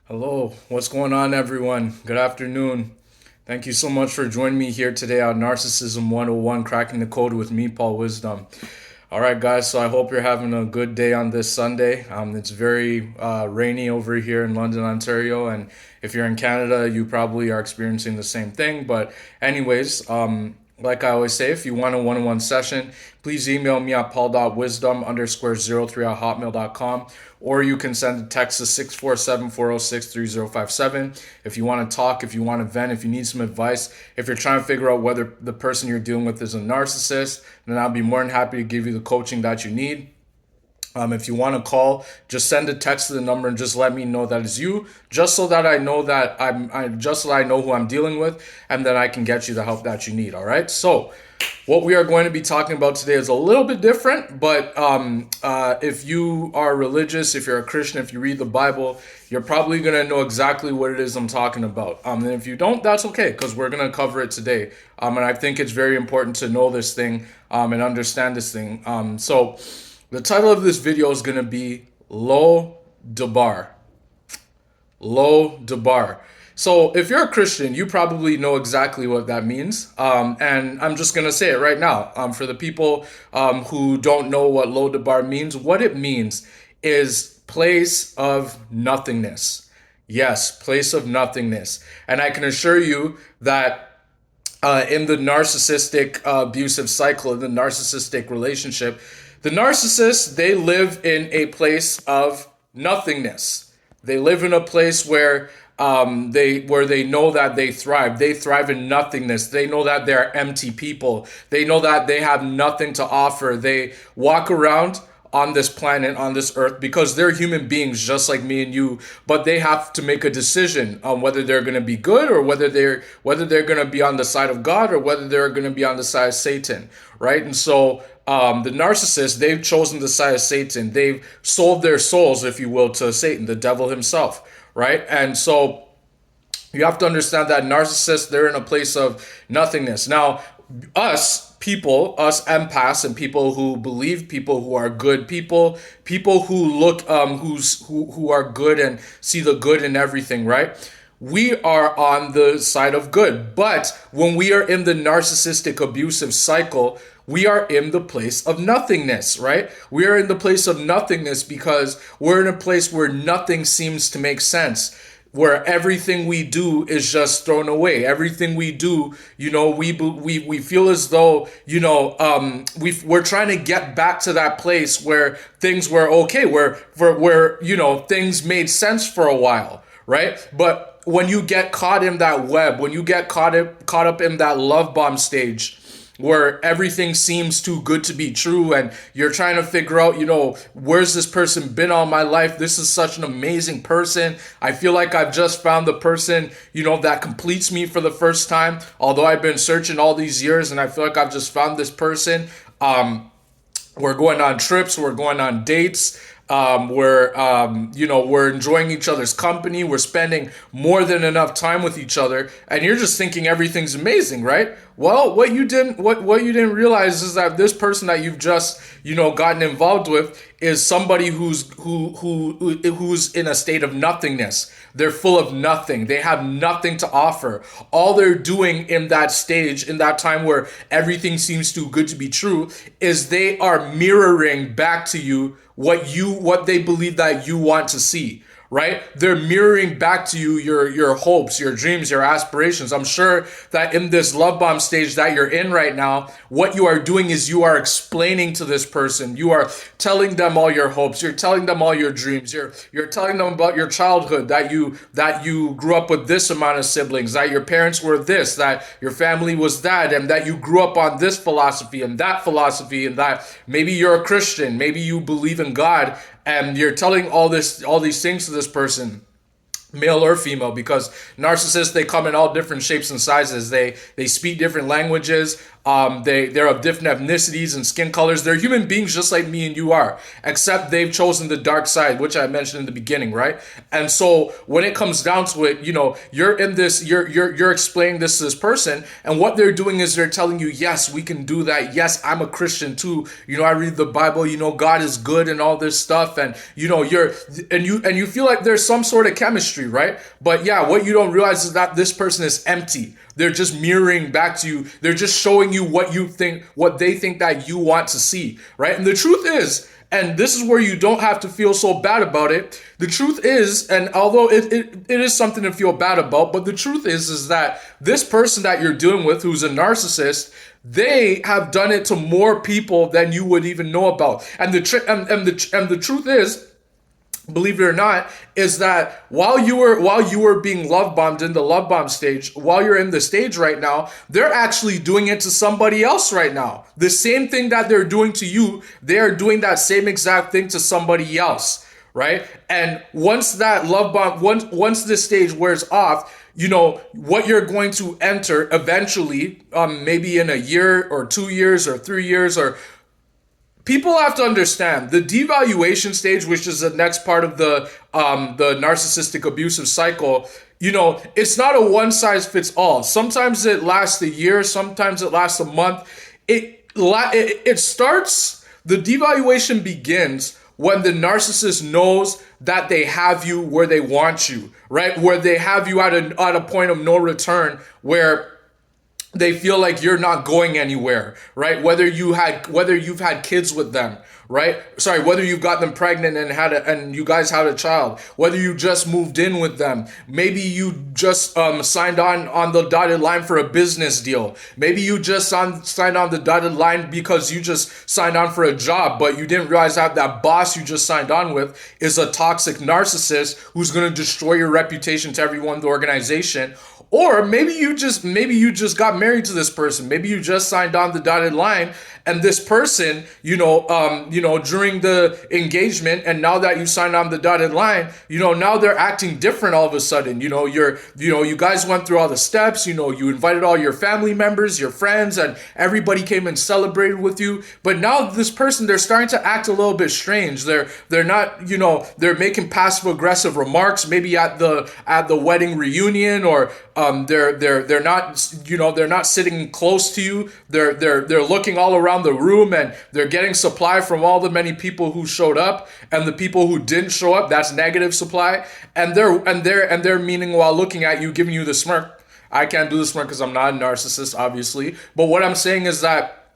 Hello, what's going on, everyone? Good afternoon. Thank you so much for joining me here today on Narcissism 101, Cracking the Code with me, Paul Wisdom. All right, guys, so I hope you're having a good day on this Sunday. It's very rainy over here in London, Ontario, and if you're in Canada, you probably are experiencing the same thing. But, anyways, like I always say, if you want a one-on-one session, please email me at paul.wisdom_03@hotmail.com, or you can send a text to 647-406-3057. If you want to talk, if you want to vent, if you need some advice, if you're trying to figure out whether the person you're dealing with is a narcissist, then I'll be more than happy to give you the coaching that you need. If you want to call, just send a text to the number and just let me know that it's you, just so that I know that just so that I know who I'm dealing with, and then I can get you the help that you need. All right. So, what we are going to be talking about today is a little bit different, but if you are religious, if you're a Christian, if you read the Bible, you're probably going to know exactly what it is I'm talking about. And if you don't, that's okay, because we're going to cover it today. And I think it's very important to know this thing and understand this thing. So the title of this video is going to be LO-DEBAR. LO-DEBAR. So if you're a Christian, you probably know exactly what that means. And I'm just going to say it right now. For the people who don't know what LO-DEBAR means, what it means is place of nothingness. Yes, place of nothingness. And I can assure you that in the narcissistic abusive cycle, in the narcissistic relationship, the narcissists, they live in a place of nothingness. They live in a place where they know that they thrive. They thrive in nothingness. They know that they're empty people. They know that they have nothing to offer. They walk around on this planet, on this earth, because they're human beings just like me and you, but they have to make a decision on whether they're going to be good or whether they're going to be on the side of God or whether they're going to be on the side of Satan, right? And so the narcissists, they've chosen the side of Satan. They've sold their souls, if you will, to Satan, the devil himself, right? And so you have to understand that narcissists, they're in a place of nothingness. Now, us empaths, and people who believe, people who are good people who look, who are good and see the good in everything, right? We are on the side of good. But when we are in the narcissistic abusive cycle, we are in the place of nothingness, right? We are in the place of nothingness because we're in a place where nothing seems to make sense, where everything we do is just thrown away. Everything we do, we feel as though, we're trying to get back to that place where things were okay, where things made sense for a while, right? But when you get caught in that web, when you get caught up in that love bomb stage, where everything seems too good to be true and you're trying to figure out, where's this person been all my life? This is such an amazing person. I feel like I've just found the person, that completes me for the first time, although I've been searching all these years, and I feel like I've just found this person. We're going on trips, we're going on dates. We're enjoying each other's company. We're spending more than enough time with each other, and you're just thinking everyth's amazing, right? Well, what you didn't realize is that this person that you've just gotten involved with is somebody who's in a state of nothingness. They're full of nothing. They have nothing to offer. All they're doing in that stage, in that time where everything seems too good to be true, is they are mirroring back to you what they believe that you want to see, right? They're mirroring back to you your hopes, your dreams, your aspirations. I'm sure that in this love bomb stage that you're in right now, what you are doing is you are explaining to this person. You are telling them all your hopes. You're telling them all your dreams. You're telling them about your childhood, that you grew up with this amount of siblings, that your parents were this, that your family was that, and that you grew up on this philosophy, and that maybe you're a Christian, maybe you believe in God, and you're telling all these things to this person, male or female, because narcissists, they come in all different shapes and sizes. They speak different languages. They're of different ethnicities and skin colors. They're human beings just like me and you are, except they've chosen the dark side, which I mentioned in the beginning, right? And so when it comes down to it, you're in this, you're explaining this to this person, and what they're doing is they're telling you, yes, we can do that. Yes, I'm a Christian too. I read the Bible. God is good and all this stuff, and you feel like there's some sort of chemistry, right? But yeah, what you don't realize is that this person is empty. They're just mirroring back to you. They're just showing you what they think that you want to see, right? And the truth is, and this is where you don't have to feel so bad about it. The truth is, and although it is something to feel bad about, but the truth is that this person that you're dealing with, who's a narcissist, they have done it to more people than you would even know about. And the truth is, believe it or not, is that while you were being love bombed in the love bomb stage, while you're in the stage right now, they're actually doing it to somebody else right now. The same thing that they're doing to you, they are doing that same exact thing to somebody else, right? And once that love bomb, once this stage wears off, what you're going to enter eventually, maybe in a year or 2 years or 3 years, or people have to understand the devaluation stage, which is the next part of the narcissistic abusive cycle. It's not a one size fits all. Sometimes it lasts a year, sometimes it lasts a month. It starts, the devaluation begins when the narcissist knows that they have you where they want you, right? Where they have you at a point of no return, where they feel like you're not going anywhere, right? Whether you've had kids with them, right? Sorry, whether you've got them pregnant and you guys had a child, whether you just moved in with them, maybe you just signed on the dotted line for a business deal. Maybe you just signed on the dotted line because you just signed on for a job, but you didn't realize that boss you just signed on with is a toxic narcissist who's going to destroy your reputation to everyone in the organization. Or maybe you just got married to this person. Maybe you just signed on the dotted line, and this person, during the engagement, and now that you signed on the dotted line, now they're acting different all of a sudden. You guys went through all the steps. You invited all your family members, your friends, and everybody came and celebrated with you. But now this person, they're starting to act a little bit strange. They're not, they're making passive aggressive remarks, maybe at the wedding reunion, or they're not sitting close to you. They're looking all around the room, and they're getting supply from all the many people who showed up, and the people who didn't show up, that's negative supply. And they're meaning while looking at you, giving you the smirk. I can't do the smirk because I'm not a narcissist, obviously. But what I'm saying is that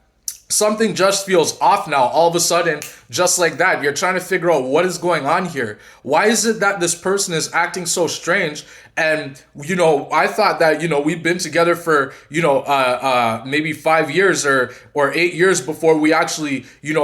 something just feels off now, all of a sudden, just like that. You're trying to figure out what is going on here. Why is it that this person is acting so strange? And, I thought that, we've been together for, maybe 5 years or 8 years before we actually, we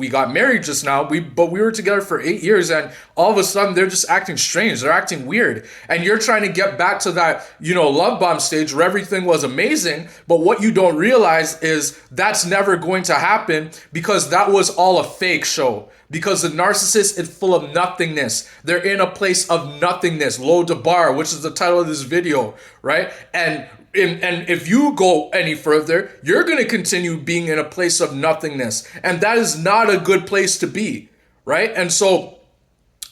got married just now. But we were together for 8 years, and all of a sudden they're just acting strange. They're acting weird. And you're trying to get back to that, love bomb stage where everything was amazing. But what you don't realize is that's never going to happen, because that was all a fake show. Because the narcissist is full of nothingness. They're in a place of nothingness. LO-DEBAR, which is the title of this video, right? And if you go any further, you're going to continue being in a place of nothingness. And that is not a good place to be, right? And so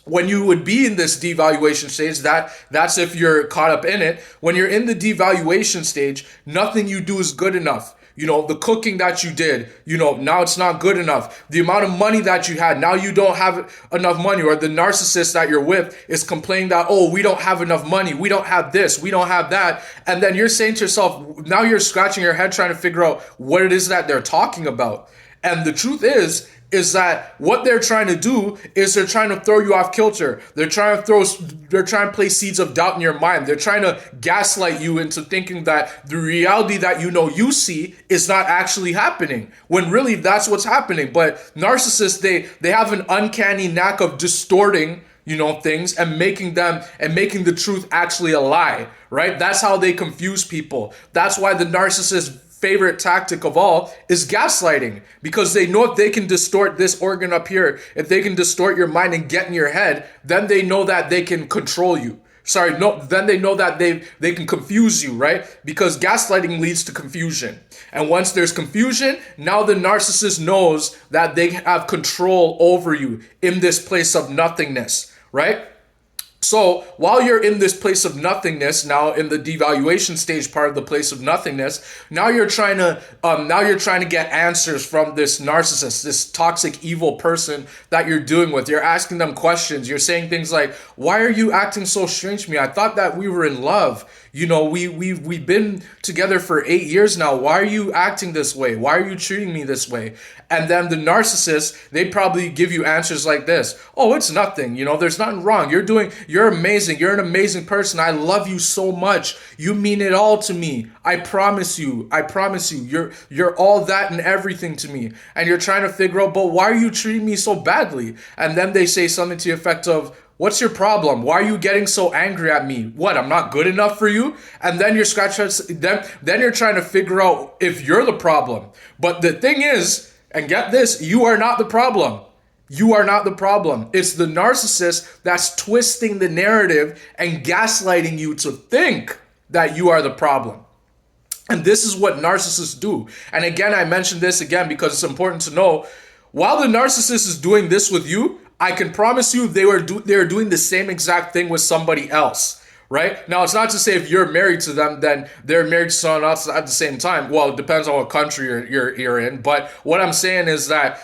when you would be in this devaluation stage, that's if you're caught up in it. When you're in the devaluation stage, nothing you do is good enough. The cooking that you did, now it's not good enough. The amount of money that you had, now you don't have enough money. Or the narcissist that you're with is complaining that, oh, we don't have enough money. We don't have this. We don't have that. And then you're saying to yourself, now you're scratching your head trying to figure out what it is that they're talking about. And the truth is that what they're trying to do is they're trying to throw you off kilter. They're trying to place seeds of doubt in your mind. They're trying to gaslight you into thinking that the reality that you see is not actually happening, when really that's what's happening. But narcissists, they have an uncanny knack of distorting things and making the truth actually a lie, right? That's how they confuse people. That's why the narcissist favorite tactic of all is gaslighting, because they know if they can distort this organ up here, if they can distort your mind and get in your head, then they know that they can control you. Sorry, no, then they know that they can confuse you, right? Because gaslighting leads to confusion. And once there's confusion, now the narcissist knows that they have control over you in this place of nothingness, right? So while you're in this place of nothingness, now in the devaluation stage part of the place of nothingness, now you're trying to get answers from this narcissist, this toxic, evil person that you're dealing with. You're asking them questions. You're saying things like, "Why are you acting so strange to me? I thought that we were in love. You know, we've been together for 8 years now. Why are you acting this way? Why are you treating me this way?" And then the narcissist, they probably give you answers like this: "Oh, it's nothing. You know, there's nothing wrong. You're amazing. You're an amazing person. I love you so much. You mean it all to me. I promise you. I promise you. You're all that and everything to me." And you're trying to figure out, "But why are you treating me so badly?" And then they say something to the effect of, "What's your problem? Why are you getting so angry at me? What, I'm not good enough for you?" And then you're then you're trying to figure out if you're the problem. But the thing is, and get this, you are not the problem. You are not the problem. It's the narcissist that's twisting the narrative and gaslighting you to think that you are the problem. And this is what narcissists do. And again, I mentioned this again because it's important to know, while the narcissist is doing this with you, I can promise you they are doing the same exact thing with somebody else. Right? Now, it's not to say if you're married to them, then they're married to someone else at the same time. Well, it depends on what country you're in. But what I'm saying is that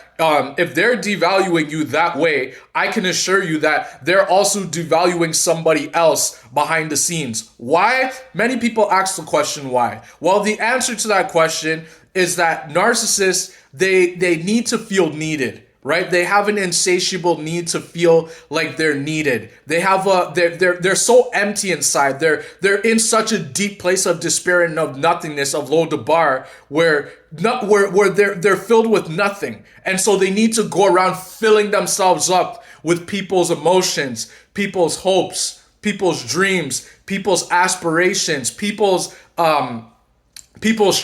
if they're devaluing you that way, I can assure you that they're also devaluing somebody else behind the scenes. Why? Many people ask the question why. Well, the answer to that question is that narcissists, they need to feel needed. Right? They have an insatiable need to feel like they're needed. They have they're so empty inside. They're in such a deep place of despair and of nothingness, of LO-DEBAR, where they're filled with nothing. And so they need to go around filling themselves up with people's emotions, people's hopes, people's dreams, people's aspirations, people's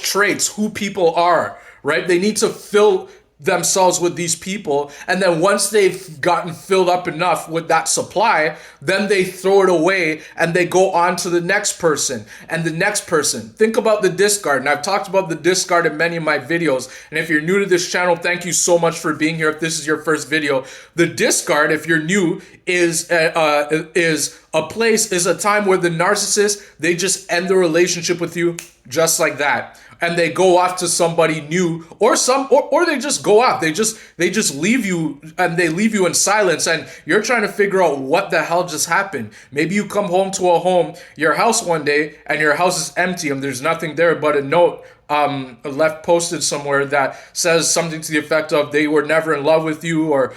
traits, who people are, right? They need to fill themselves with these people, and then once they've gotten filled up enough with that supply, then they throw it away and they go on to the next person and the next person. Think about the discard, and I've talked about the discard in many of my videos. And if you're new to this channel, thank you so much for being here. If this is your first video, the discard, if you're new, is a time where the narcissist, they just end the relationship with you just like that. And they go off to somebody new, or they just go off. They just leave you, and they leave you in silence, and you're trying to figure out what the hell just happened. Maybe you come home to your house one day, and your house is empty and there's nothing there but a note left posted somewhere that says something to the effect of, "They were never in love with you," or,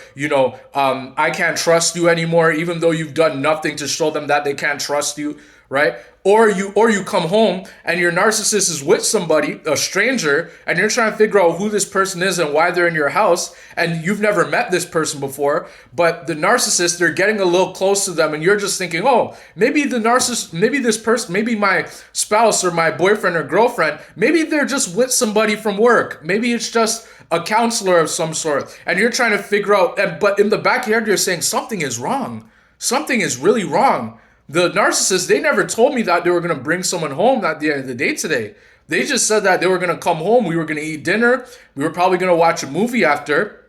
"I can't trust you anymore," even though you've done nothing to show them that they can't trust you, right? Or you come home and your narcissist is with somebody, a stranger, and you're trying to figure out who this person is and why they're in your house, and you've never met this person before, but the narcissist, they're getting a little close to them, and you're just thinking, "Oh, maybe the narcissist, maybe this person, maybe my spouse or my boyfriend or girlfriend, maybe they're just with somebody from work. Maybe it's just a counselor of some sort." And you're trying to figure out, but in the backyard, you're saying something is wrong. Something is really wrong. The narcissist, they never told me that they were going to bring someone home at the end of the day today. They just said that they were going to come home. We were going to eat dinner. We were probably going to watch a movie after.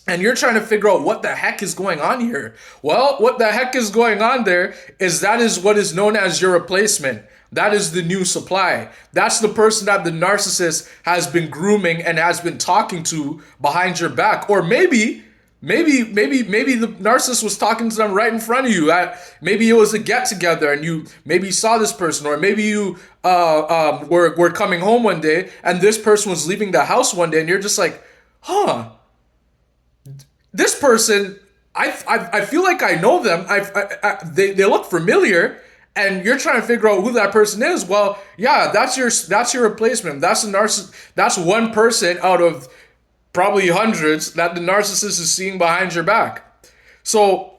And you're trying to figure out what the heck is going on here. Well, what the heck is going on there is that is what is known as your replacement. That is the new supply. That's the person that the narcissist has been grooming and has been talking to behind your back. Or maybe the narcissist was talking to them right in front of you. Maybe it was a get together and you maybe saw this person, or maybe you were coming home one day and this person was leaving the house one day, and you're just like, this person, I feel like I know them. They look familiar. And you're trying to figure out who that person is. Well, yeah, that's your replacement. That's a narcissist. That's one person out of probably hundreds that the narcissist is seeing behind your back. So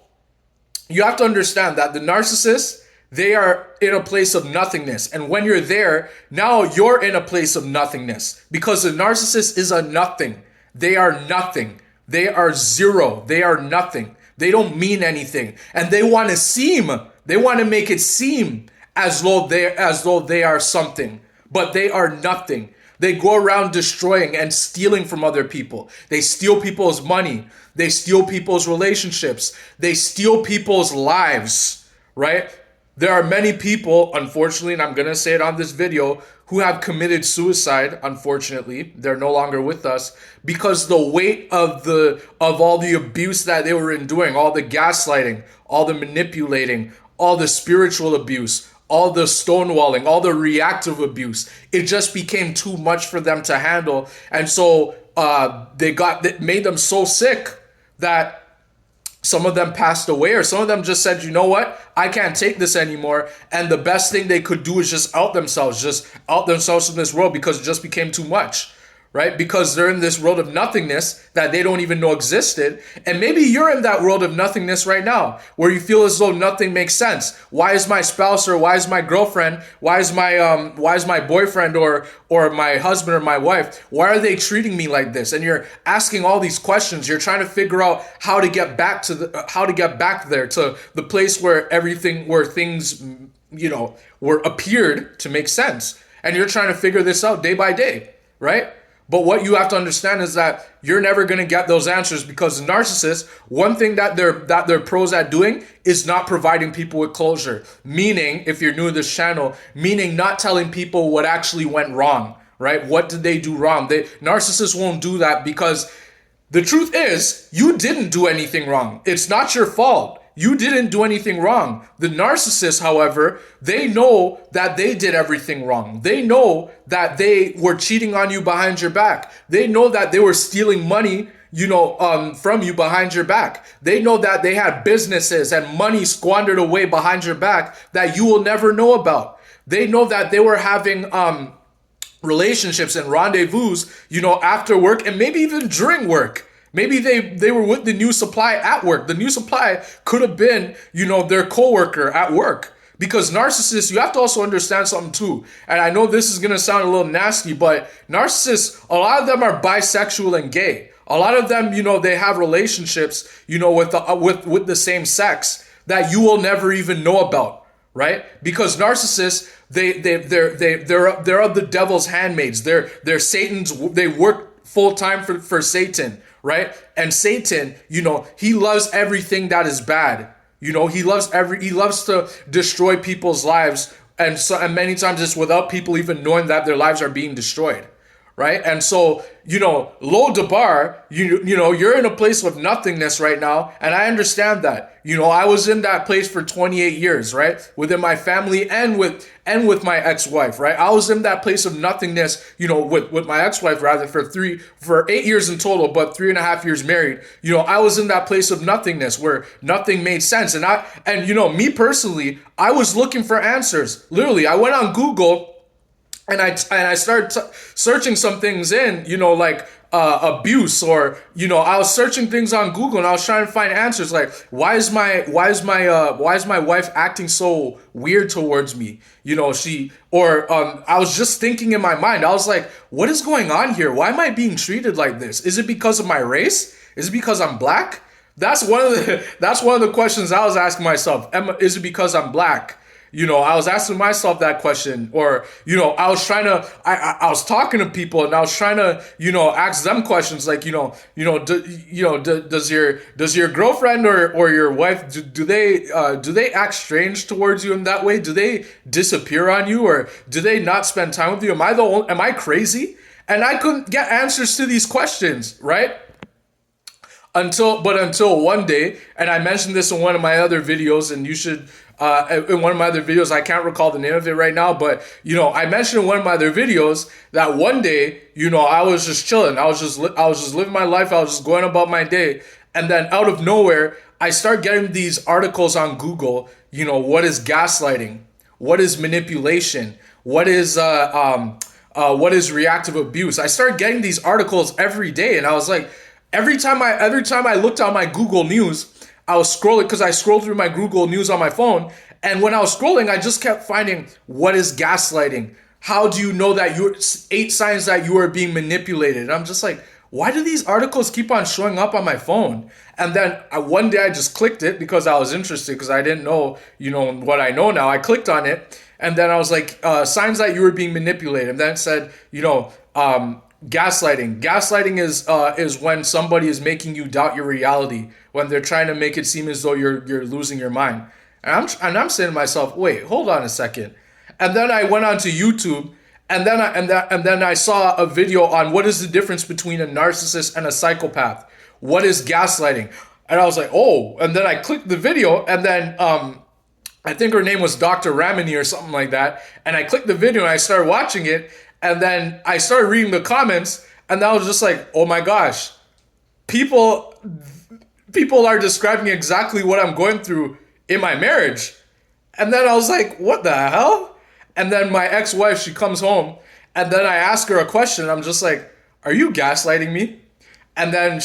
you have to understand that the narcissists, they are in a place of nothingness. And when you're there, now you're in a place of nothingness, because the narcissist is a nothing. They are nothing. They are zero. They are nothing. They don't mean anything. And they want to seem They want to make it seem as though they are something, but they are nothing. They go around destroying and stealing from other people. They steal people's money. They steal people's relationships. They steal people's lives, right? There are many people, unfortunately, and I'm going to say it on this video, who have committed suicide. Unfortunately, they're no longer with us because the weight of all the abuse that they were enduring, all the gaslighting, all the manipulating, all the spiritual abuse, all the stonewalling, all the reactive abuse, it just became too much for them to handle. And so it made them so sick that some of them passed away, or some of them just said, you know what, I can't take this anymore. And the best thing they could do is just out themselves from this world, because it just became too much, right? Because they're in this world of nothingness that they don't even know existed. And maybe you're in that world of nothingness right now, where you feel as though nothing makes sense. Why is my spouse, or why is my girlfriend, why is my boyfriend or my husband or my wife, why are they treating me like this? And you're asking all these questions. You're trying to figure out how to get back there to the place where things, were appeared to make sense. And you're trying to figure this out day by day, right? But what you have to understand is that you're never going to get those answers, because narcissists, one thing that they're pros at doing is not providing people with closure. Meaning, if you're new to this channel, meaning not telling people what actually went wrong, right? What did they do wrong? Narcissists won't do that, because the truth is, you didn't do anything wrong. It's not your fault. You didn't do anything wrong. The narcissists, however, they know that they did everything wrong. They know that they were cheating on you behind your back. They know that they were stealing money, from you behind your back. They know that they had businesses and money squandered away behind your back that you will never know about. They know that they were having relationships and rendezvous, after work, and maybe even during work. Maybe they were with the new supply at work. The new supply could have been, their coworker at work. Because narcissists, you have to also understand something too. And I know this is going to sound a little nasty, but narcissists, a lot of them are bisexual and gay. A lot of them, they have relationships, with the same sex that you will never even know about, right? Because narcissists, they're of the devil's handmaids. They're Satan's. They work full time for Satan. Right? And Satan, he loves everything that is bad. He loves to destroy people's lives, and many times it's without people even knowing that their lives are being destroyed. Right? And so, LO-DEBAR, you're in a place of nothingness right now, and I understand that. I was in that place for 28 years, right? Within my family and with my ex-wife, right? I was in that place of nothingness, with my ex-wife rather for 8 years in total, but 3.5 years married. I was in that place of nothingness where nothing made sense. And me personally, I was looking for answers. Literally, I went on Google and I started searching some things in, like abuse, or I was searching things on Google, and I was trying to find answers like, why is my wife acting so weird towards me? I was just thinking in my mind, I was like, what is going on here? Why am I being treated like this? Is it because of my race? Is it because I'm black? That's one of the questions I was asking myself. Is it because I'm black? I was asking myself that question, or, I was trying to, I was talking to people, and I was trying to, ask them questions like, does your girlfriend or your wife, do they act strange towards you in that way? Do they disappear on you, or do they not spend time with you? Am I crazy? And I couldn't get answers to these questions, right? Until one day, and I mentioned this in one of my other videos, and you should, in one of my other videos, I can't recall the name of it right now, but, I mentioned in one of my other videos that one day, I was just chilling. I was just living my life. I was just going about my day. And then out of nowhere, I start getting these articles on Google, what is gaslighting? What is manipulation? What is reactive abuse? I started getting these articles every day, and I was like, every time I looked on my Google News, I was scrolling, because I scrolled through my Google News on my phone, and when I was scrolling, I just kept finding, what is gaslighting? How do you know that 8 signs that you are being manipulated? And I'm just like, why do these articles keep on showing up on my phone? And then one day I just clicked it because I was interested, because I didn't know, what I know now. I clicked on it, and then I was like, signs that you were being manipulated. And then it said, gaslighting. Gaslighting is when somebody is making you doubt your reality, when they're trying to make it seem as though you're losing your mind. And I'm saying to myself, wait, hold on a second. And then I went onto YouTube, and then I saw a video on what is the difference between a narcissist and a psychopath. What is gaslighting? And I was like, oh. And then I clicked the video, and then I think her name was Dr. Ramani or something like that. And I clicked the video and I started watching it, and then I started reading the comments, and I was just like, oh my gosh, people are describing exactly what I'm going through in my marriage. And then I was like, what the hell? And then my ex-wife, she comes home, and then I ask her a question. I'm just like, are you gaslighting me? And then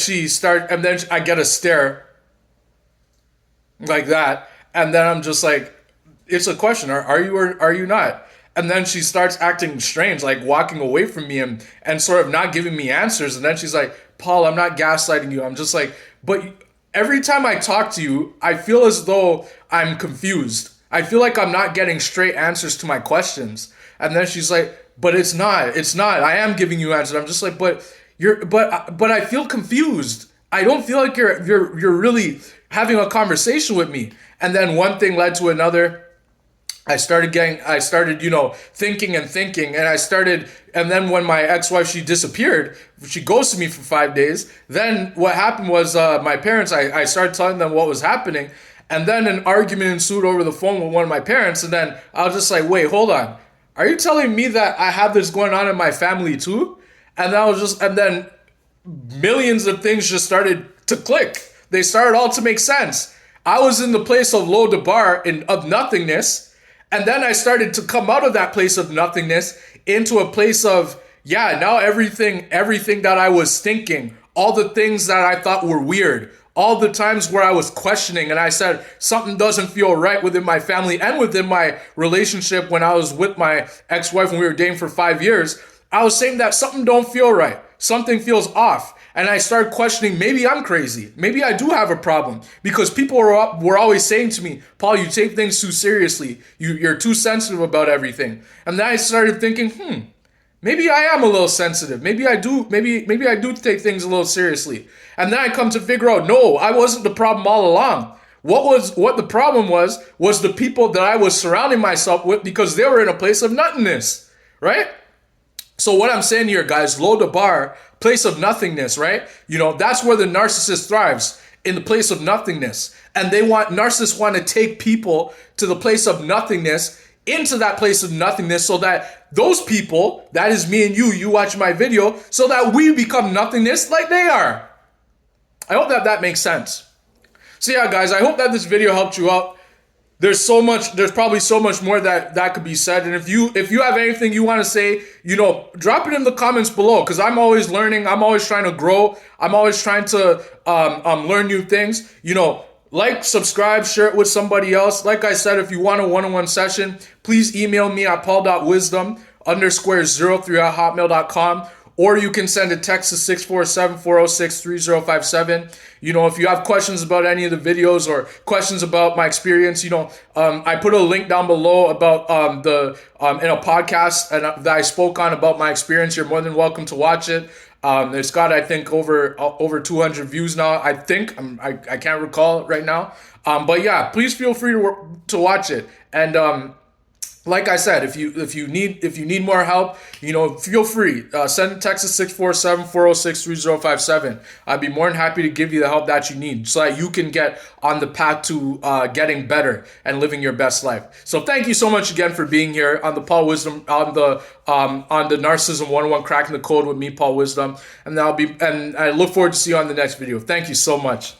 I get a stare like that. And then I'm just like, it's a question. Are you or are you not? And then she starts acting strange, like walking away from me and sort of not giving me answers. And then she's like, Paul, I'm not gaslighting you. I'm just like, but every time I talk to you, I feel as though I'm confused. I feel like I'm not getting straight answers to my questions. And then she's like, but it's not. I am giving you answers. I'm just like, but I feel confused. I don't feel like you're really having a conversation with me. And then one thing led to another. I started thinking, and then when my ex-wife, she disappeared, she ghosted me for 5 days. Then what happened was, my parents, I started telling them what was happening, and then an argument ensued over the phone with one of my parents, and then I was just like, wait, hold on. Are you telling me that I have this going on in my family too? And then millions of things just started to click. They started all to make sense. I was in the place of LO-DEBAR of nothingness. And then I started to come out of that place of nothingness into a place of, now everything that I was thinking, all the things that I thought were weird, all the times where I was questioning and I said something doesn't feel right within my family and within my relationship when I was with my ex-wife when we were dating for 5 years, I was saying that something don't feel right. Something feels off. And I started questioning, maybe I'm crazy. Maybe I do have a problem. Because people were always saying to me, Paul, you take things too seriously. You're too sensitive about everything. And then I started thinking, maybe I am a little sensitive. Maybe I do take things a little seriously. And then I come to figure out, no, I wasn't the problem all along. What the problem was the people that I was surrounding myself with, because they were in a place of nothingness, right? So what I'm saying here, guys, LO-DEBAR, place of nothingness, right? That's where the narcissist thrives, in the place of nothingness. And narcissists want to take people to the place of nothingness, into that place of nothingness, so that those people, that is me and you watch my video, so that we become nothingness like they are. I hope that makes sense. So yeah, guys, I hope that this video helped you out. There's probably so much more that could be said. And if you have anything you want to say, drop it in the comments below, because I'm always learning. I'm always trying to grow. I'm always trying to learn new things. Like, subscribe, share it with somebody else. Like I said, if you want a one-on-one session, please email me at paul.wisdom_03@hotmail.com. Or you can send a text to 647-406-3057. If you have questions about any of the videos or questions about my experience, I put a link down below about in a podcast that I spoke on about my experience. You're more than welcome to watch it. It's got, I think, over 200 views now. I think I can't recall right now. But yeah, please feel free to watch it. And like I said, if you need more help, feel free. Send a text to 647-406-3057. I'd be more than happy to give you the help that you need, so that you can get on the path to getting better and living your best life. So thank you so much again for being here on the Paul Wisdom, on the Narcissism 101 Cracking the Code with me, Paul Wisdom. And I look forward to see you on the next video. Thank you so much.